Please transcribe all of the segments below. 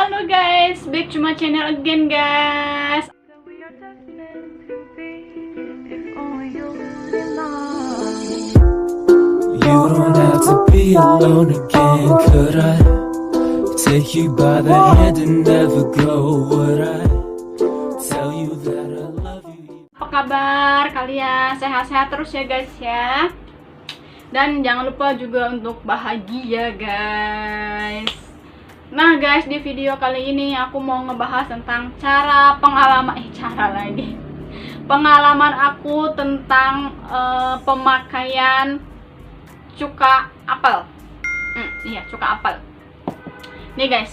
Halo guys, back to my channel again guys. You don't have to be alone again, could I take you by the hand and never go? Would I tell you that I love you? Apa kabar kalian? Sehat-sehat terus ya guys ya. Dan jangan lupa juga untuk bahagia guys. Nah guys, di video kali ini aku mau ngebahas tentang pengalaman aku tentang pemakaian cuka apel. Iya, cuka apel. Nih guys,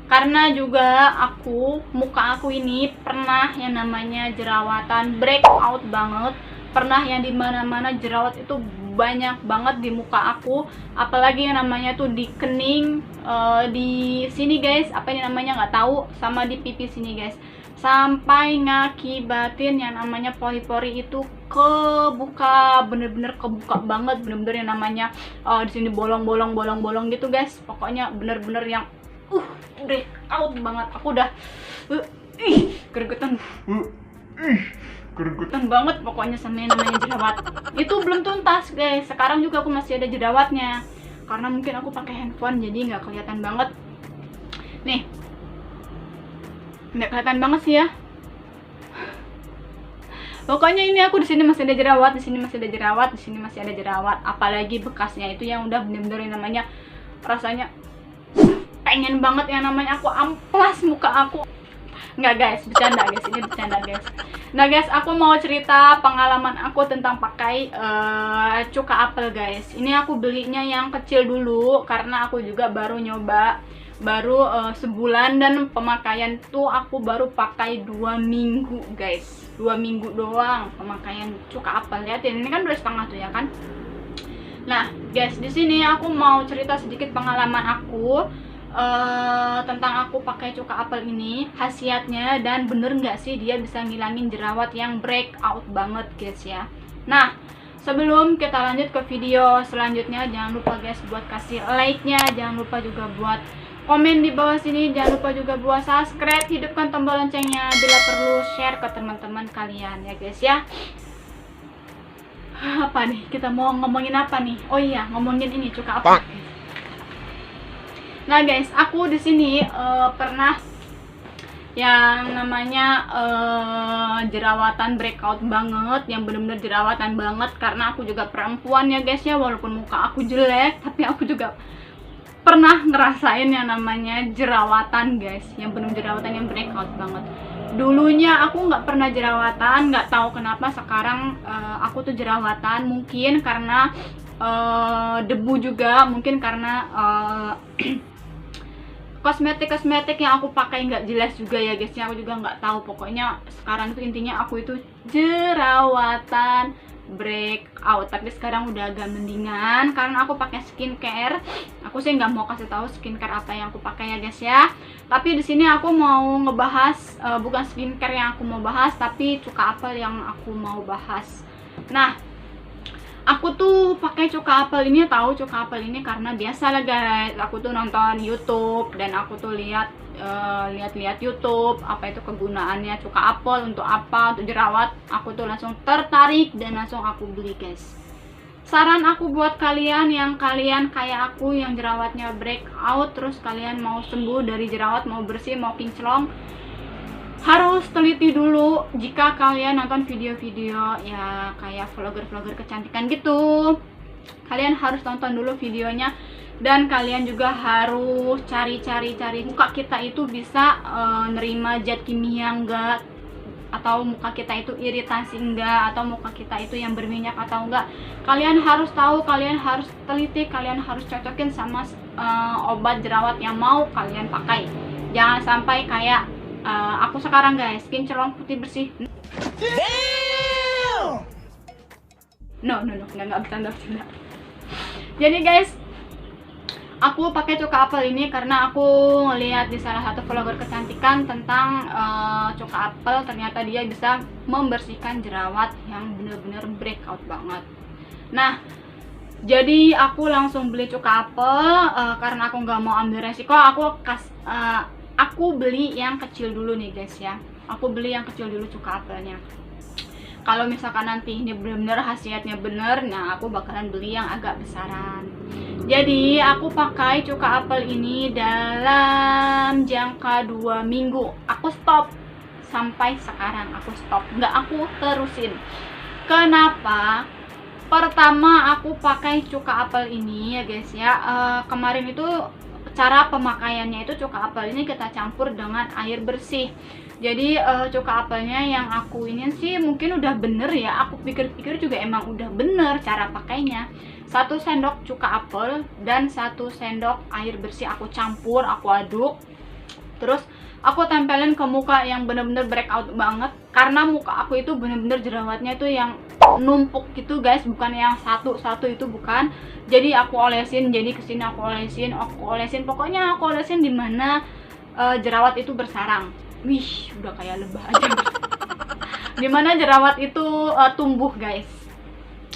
karena juga muka aku ini pernah yang namanya jerawatan breakout banget, pernah yang dimana-mana jerawat itu banyak banget di muka aku, apalagi yang namanya tuh di kening, di sini guys, apa ini namanya nggak tahu, sama di pipi sini guys, sampai ngakibatin yang namanya pori-pori itu kebuka, bener-bener kebuka banget, bener-bener yang namanya di sini bolong-bolong gitu guys, pokoknya bener-bener yang breakout banget. Aku udah gregetan banget pokoknya sama yang namanya jerawat. Itu belum tuntas guys, sekarang juga aku masih ada jerawatnya karena mungkin aku pakai handphone jadi nggak kelihatan banget. Nih, nggak kelihatan banget sih ya. Pokoknya ini aku di sini masih ada jerawat, di sini masih ada jerawat, di sini masih ada jerawat. Apalagi bekasnya itu yang udah bener-bener yang namanya rasanya pengen banget yang namanya aku amplas muka aku. Nggak guys, bercanda guys, ini bercanda guys. Nah guys, aku mau cerita pengalaman aku tentang pakai cuka apel guys. Ini aku belinya yang kecil dulu karena aku juga baru nyoba, baru sebulan, dan pemakaian tuh aku baru pakai 2 minggu guys. 2 minggu doang pemakaian cuka apel. Lihatin, ini kan 2,5 tuh ya kan. Nah guys, di sini aku mau cerita sedikit pengalaman aku tentang aku pakai cuka apel ini, khasiatnya, dan bener nggak sih dia bisa ngilangin jerawat yang breakout banget guys ya. Nah sebelum kita lanjut ke video selanjutnya, jangan lupa guys buat kasih like-nya, jangan lupa juga buat komen di bawah sini, jangan lupa juga buat subscribe, hidupkan tombol loncengnya, bila perlu share ke teman-teman kalian ya guys ya. Apa nih, kita mau ngomongin apa nih? Oh iya, ngomongin ini cuka apel. Nah guys, aku di sini pernah yang namanya jerawatan breakout banget, yang bener-bener jerawatan banget, karena aku juga perempuan ya guys ya. Walaupun muka aku jelek, tapi aku juga pernah ngerasain yang namanya jerawatan guys, yang bener-bener jerawatan yang breakout banget. Dulunya aku nggak pernah jerawatan, nggak tahu kenapa sekarang aku tuh jerawatan. Mungkin karena debu juga, mungkin karena kosmetik yang aku pakai nggak jelas juga ya guys ya. Aku juga nggak tahu, pokoknya sekarang itu intinya aku itu jerawatan breakout. Tapi sekarang udah agak mendingan karena aku pakai skincare. Aku sih nggak mau kasih tahu skincare apa yang aku pakai ya guys ya. Tapi di sini aku mau ngebahas bukan skincare yang aku mau bahas, tapi cuka apel yang aku mau bahas. Nah, aku tuh pakai cuka apel ini, tahu cuka apel ini karena biasa lah guys, aku tuh nonton YouTube dan aku tuh lihat YouTube apa itu kegunaannya cuka apel, untuk apa, untuk jerawat. Aku tuh langsung tertarik dan langsung aku beli guys. Saran aku buat kalian yang kalian kayak aku yang jerawatnya breakout, terus kalian mau sembuh dari jerawat, mau bersih, mau kinclong, harus teliti dulu. Jika kalian nonton video-video ya kayak vlogger-vlogger kecantikan gitu, kalian harus tonton dulu videonya, dan kalian juga harus cari muka kita itu bisa nerima zat kimia enggak, atau muka kita itu iritasi enggak, atau muka kita itu yang berminyak atau enggak. Kalian harus tahu, kalian harus teliti, kalian harus cocokin sama obat jerawat yang mau kalian pakai. Jangan sampai kayak aku sekarang guys, kinclong putih bersih. No, nggak bercanda. Jadi guys, aku pakai cuka apel ini karena aku ngelihat di salah satu vlogger kecantikan tentang cuka apel, ternyata dia bisa membersihkan jerawat yang bener-bener breakout banget. Nah, jadi aku langsung beli cuka apel karena aku nggak mau ambil resiko. Aku aku beli yang kecil dulu nih guys ya. Aku beli yang kecil dulu cuka apelnya. Kalau misalkan nanti ini benar-benar khasiatnya bener, nah aku bakalan beli yang agak besaran. Jadi aku pakai cuka apel ini dalam jangka 2 minggu. Aku stop sampai sekarang, aku stop, nggak aku terusin. Kenapa? Pertama aku pakai cuka apel ini ya guys ya. Kemarin itu cara pemakaiannya itu cuka apel ini kita campur dengan air bersih. Jadi cuka apelnya yang aku ini sih mungkin udah bener ya. Aku pikir-pikir juga emang udah bener cara pakainya. 1 sendok cuka apel dan 1 sendok air bersih aku campur, aku aduk. Terus aku tempelin ke muka yang bener-bener breakout banget. Karena muka aku itu bener-bener jerawatnya itu yang numpuk gitu guys, bukan yang satu-satu itu, bukan. Jadi aku olesin, jadi kesini aku olesin, pokoknya aku olesin dimana jerawat itu bersarang. Wih, udah kayak lebah aja. Dimana jerawat itu tumbuh guys.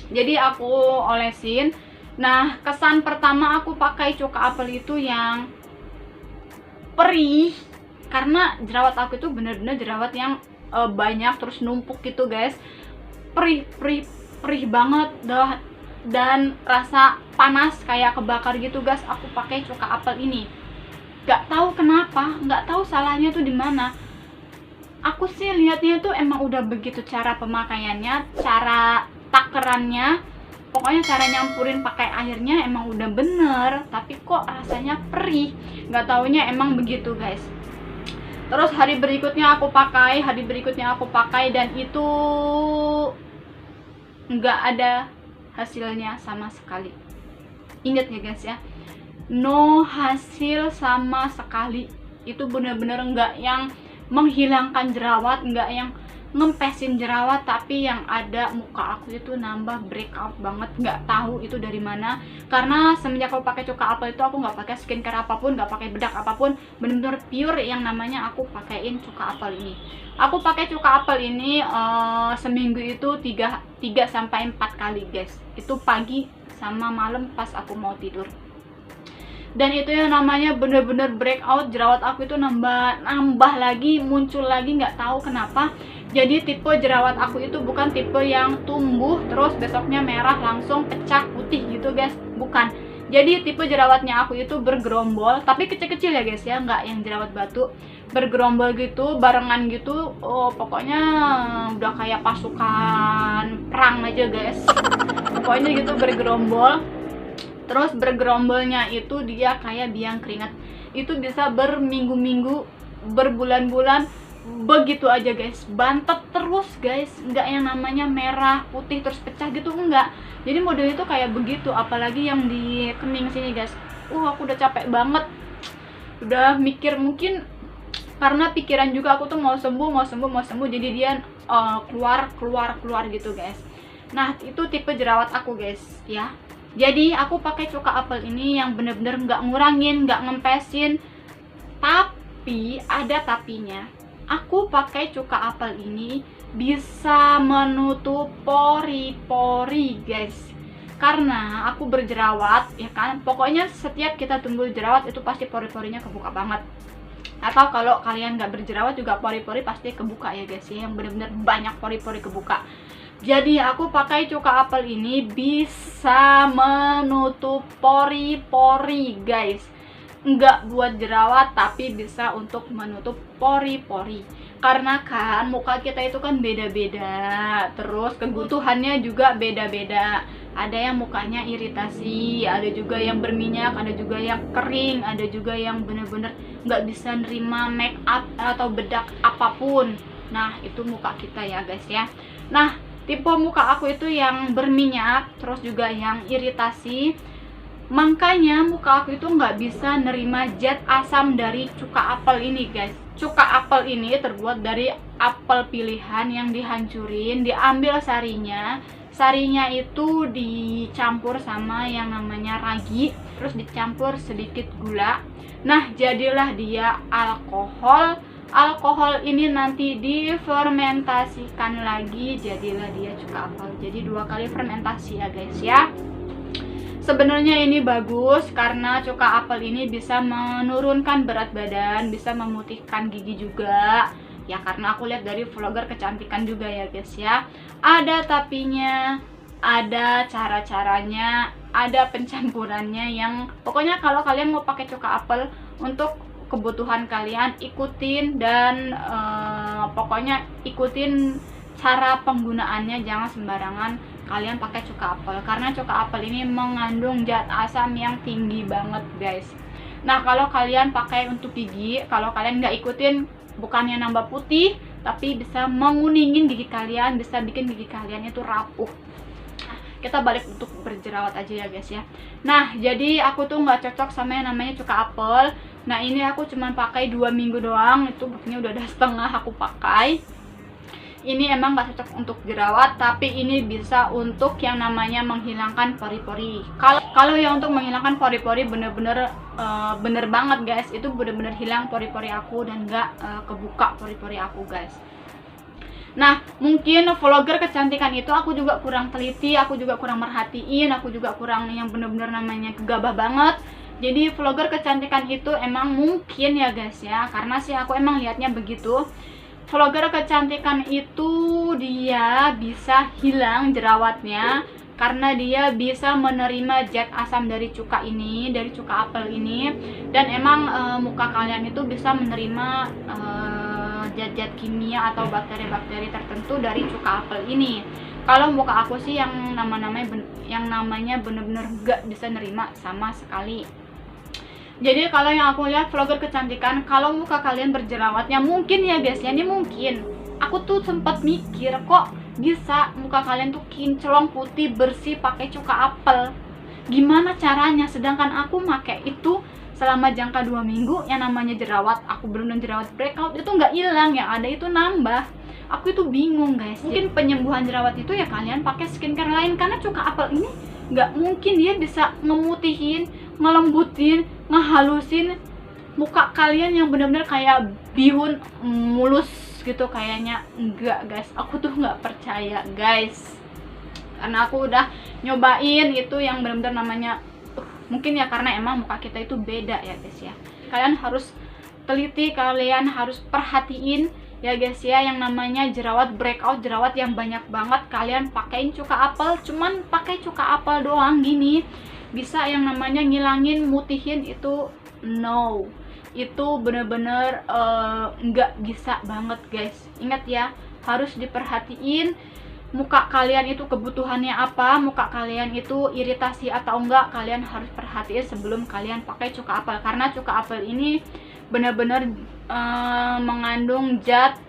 Jadi aku olesin. Nah, kesan pertama aku pakai cuka apel itu yang perih, karena jerawat aku itu bener-bener jerawat yang banyak terus numpuk gitu guys. Perih banget dah, dan rasa panas kayak kebakar gitu guys. Aku pakai cuka apel ini. Gak tahu kenapa, nggak tahu salahnya tuh di mana. Aku sih lihatnya tuh emang udah begitu cara pemakaiannya, cara takerannya, pokoknya cara nyampurin pakai airnya emang udah bener, tapi kok rasanya perih. Nggak taunya emang begitu guys. Terus hari berikutnya aku pakai, dan itu nggak ada hasilnya sama sekali. Ingat ya guys ya, no hasil sama sekali. Itu bener-bener nggak yang menghilangkan jerawat, nggak yang ngempesin jerawat, tapi yang ada muka aku itu nambah breakout banget. Nggak tahu itu dari mana, karena semenjak aku pakai cuka apel itu aku nggak pakai skincare apapun, nggak pakai bedak apapun, bener-bener pure yang namanya aku pakaiin cuka apel ini. Aku pakai cuka apel ini seminggu itu 3 sampai 4 kali guys. Itu pagi sama malam pas aku mau tidur. Dan itu yang namanya bener-bener breakout, jerawat aku itu nambah lagi, muncul lagi, nggak tahu kenapa. Jadi tipe jerawat aku itu bukan tipe yang tumbuh terus besoknya merah langsung pecah putih gitu guys, bukan. Jadi tipe jerawatnya aku itu bergerombol, tapi kecil-kecil ya guys ya, nggak yang jerawat batu, bergerombol gitu, barengan gitu. Pokoknya udah kayak pasukan perang aja guys. Pokoknya gitu bergerombol. Terus bergerombolnya itu dia kayak biang keringat. Itu bisa berminggu-minggu, berbulan-bulan, begitu aja guys. Bantet terus guys, nggak yang namanya merah, putih, terus pecah gitu, enggak. Jadi model itu kayak begitu, apalagi yang di kening sini guys. Aku udah capek banget. Udah mikir, mungkin karena pikiran juga aku tuh mau sembuh. Jadi dia keluar gitu guys. Nah, itu tipe jerawat aku guys ya. Jadi aku pakai cuka apel ini yang bener-bener nggak ngurangin, nggak ngempesin. Tapi ada tapinya. Aku pakai cuka apel ini bisa menutup pori-pori guys. Karena aku berjerawat ya kan. Pokoknya setiap kita tumbuh jerawat itu pasti pori-porinya kebuka banget. Atau kalau kalian nggak berjerawat juga pori-pori pasti kebuka ya guys ya. Yang bener-bener banyak pori-pori kebuka. Jadi aku pakai cuka apel ini bisa menutup pori-pori guys. Nggak buat jerawat tapi bisa untuk menutup pori-pori. Karena kan muka kita itu kan beda-beda, terus kebutuhannya juga beda-beda. Ada yang mukanya iritasi, ada juga yang berminyak, ada juga yang kering, ada juga yang bener-bener nggak bisa nerima make up atau bedak apapun. Nah itu muka kita ya guys ya. Nah tipe muka aku itu yang berminyak, terus juga yang iritasi. Makanya muka aku itu nggak bisa nerima zat asam dari cuka apel ini guys. Cuka apel ini terbuat dari apel pilihan yang dihancurin, diambil sarinya. Sarinya itu dicampur sama yang namanya ragi, terus dicampur sedikit gula. Nah jadilah dia alkohol. Alkohol ini nanti difermentasikan lagi, jadilah dia cuka apel. Jadi 2 kali fermentasi ya guys ya. Sebenarnya ini bagus karena cuka apel ini bisa menurunkan berat badan, bisa memutihkan gigi juga. Ya karena aku lihat dari vlogger kecantikan juga ya guys ya. Ada tapinya, ada cara-caranya, ada pencampurannya yang pokoknya kalau kalian mau pakai cuka apel untuk kebutuhan kalian ikutin dan pokoknya ikutin cara penggunaannya, jangan sembarangan kalian pakai cuka apel karena cuka apel ini mengandung zat asam yang tinggi banget guys. Nah kalau kalian pakai untuk gigi, kalau kalian nggak ikutin, bukannya nambah putih tapi bisa menguningin gigi kalian, bisa bikin gigi kalian itu rapuh. Kita balik untuk berjerawat aja ya guys ya. Nah jadi aku tuh nggak cocok sama yang namanya cuka apel. Nah ini aku cuman pakai 2 minggu doang, itu buktinya udah ada setengah aku pakai. Ini emang gak cocok untuk jerawat, tapi ini bisa untuk yang namanya menghilangkan pori-pori. Kalau yang untuk menghilangkan pori-pori bener-bener bener banget guys, itu bener-bener hilang pori-pori aku dan gak kebuka pori-pori aku guys. Nah mungkin vlogger kecantikan itu aku juga kurang teliti, aku juga kurang merhatiin, aku juga kurang yang bener-bener namanya gegabah banget. Jadi vlogger kecantikan itu emang mungkin ya guys ya, karena sih aku emang lihatnya begitu. Vlogger kecantikan itu dia bisa hilang jerawatnya karena dia bisa menerima zat asam dari cuka ini, dari cuka apel ini, dan emang muka kalian itu bisa menerima zat-zat kimia atau bakteri-bakteri tertentu dari cuka apel ini. Kalau muka aku sih yang namanya bener-bener gak bisa nerima sama sekali. Jadi kalau yang aku lihat vlogger kecantikan, kalau muka kalian berjerawatnya mungkin ya guys ya, ini mungkin aku tuh sempat mikir kok bisa muka kalian tuh kinclong putih bersih pakai cuka apel, gimana caranya? Sedangkan aku pakai itu selama jangka 2 minggu, yang namanya jerawat aku bener-bener jerawat breakout itu nggak hilang, yang ada itu nambah. Aku itu bingung guys. Mungkin penyembuhan jerawat itu ya kalian pakai skincare lain, karena cuka apel ini nggak mungkin dia bisa ngemutihin, ngelembutin, ngehalusin muka kalian yang benar-benar kayak bihun mulus gitu kayaknya. Enggak guys, aku tuh nggak percaya guys, karena aku udah nyobain itu yang benar-benar namanya mungkin ya karena emang muka kita itu beda ya guys ya. Kalian harus teliti, kalian harus perhatiin ya guys ya, yang namanya jerawat breakout, jerawat yang banyak banget, kalian pakein cuka apel, cuman pakai cuka apel doang gini bisa yang namanya ngilangin, mutihin itu no, itu bener-bener nggak bisa banget guys. Ingat ya, harus diperhatiin muka kalian itu kebutuhannya apa, muka kalian itu iritasi atau enggak, kalian harus perhatiin sebelum kalian pakai cuka apel, karena cuka apel ini benar-benar mengandung zat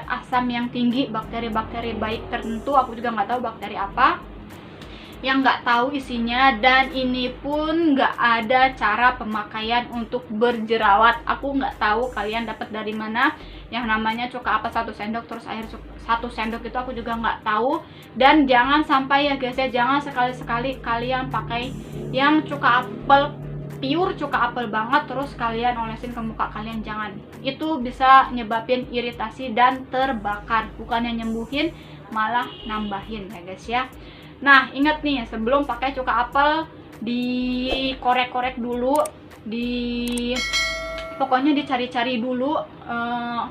asam yang tinggi, bakteri-bakteri baik tertentu, aku juga nggak tahu bakteri apa, yang nggak tahu isinya. Dan ini pun nggak ada cara pemakaian untuk berjerawat, aku nggak tahu kalian dapat dari mana yang namanya cuka apel 1 sendok terus air 1 sendok itu aku juga nggak tahu. Dan jangan sampai ya guys ya, jangan sekali-sekali kalian pakai yang cuka apel pure, cuka apel banget terus kalian olesin ke muka kalian, jangan. Itu bisa nyebabin iritasi dan terbakar, bukannya nyembuhin malah nambahin ya guys ya. Nah ingat nih, sebelum pakai cuka apel dikorek-korek dulu, pokoknya dicari-cari dulu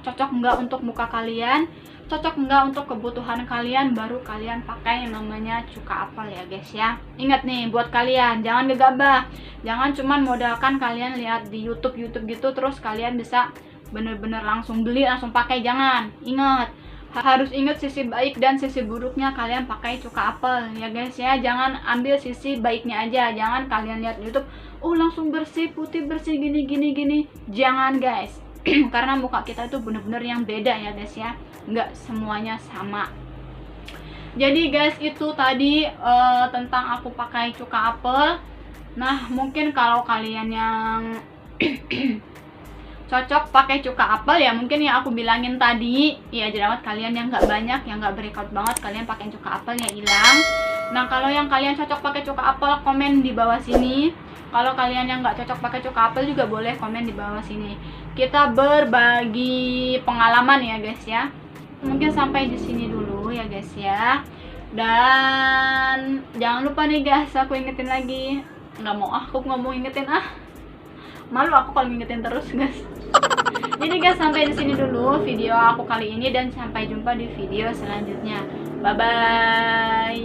cocok enggak untuk muka kalian, cocok enggak untuk kebutuhan kalian, baru kalian pakai yang namanya cuka apel ya guys ya. Ingat nih buat kalian, jangan gegabah, jangan cuman modalkan kalian lihat di YouTube gitu terus kalian bisa bener-bener langsung beli langsung pakai, jangan. Ingat, harus ingat sisi baik dan sisi buruknya kalian pakai cuka apel ya guys ya. Jangan ambil sisi baiknya aja, jangan kalian lihat di YouTube oh langsung bersih, putih bersih gini, jangan guys. Karena muka kita itu bener-bener yang beda ya guys ya, nggak semuanya sama. Jadi guys itu tadi tentang aku pakai cuka apel. Nah mungkin kalau kalian yang cocok pakai cuka apel ya mungkin yang aku bilangin tadi ya, jerawat kalian yang nggak banyak, yang nggak breakout banget, kalian pakai cuka apel ya hilang. Nah kalau yang kalian cocok pakai cuka apel komen di bawah sini. Kalau kalian yang nggak cocok pakai cuka apel juga boleh komen di bawah sini. Kita berbagi pengalaman ya guys ya. Mungkin sampai di sini dulu ya guys ya. Dan jangan lupa nih guys, aku ingetin lagi. Nggak mau aku nggak mau ingetin malu aku kalau ngingetin terus guys. Jadi guys, sampai di sini dulu video aku kali ini dan sampai jumpa di video selanjutnya. Bye bye.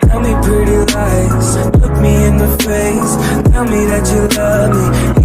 Tell me pretty lies, look me in the face, tell me that you love me.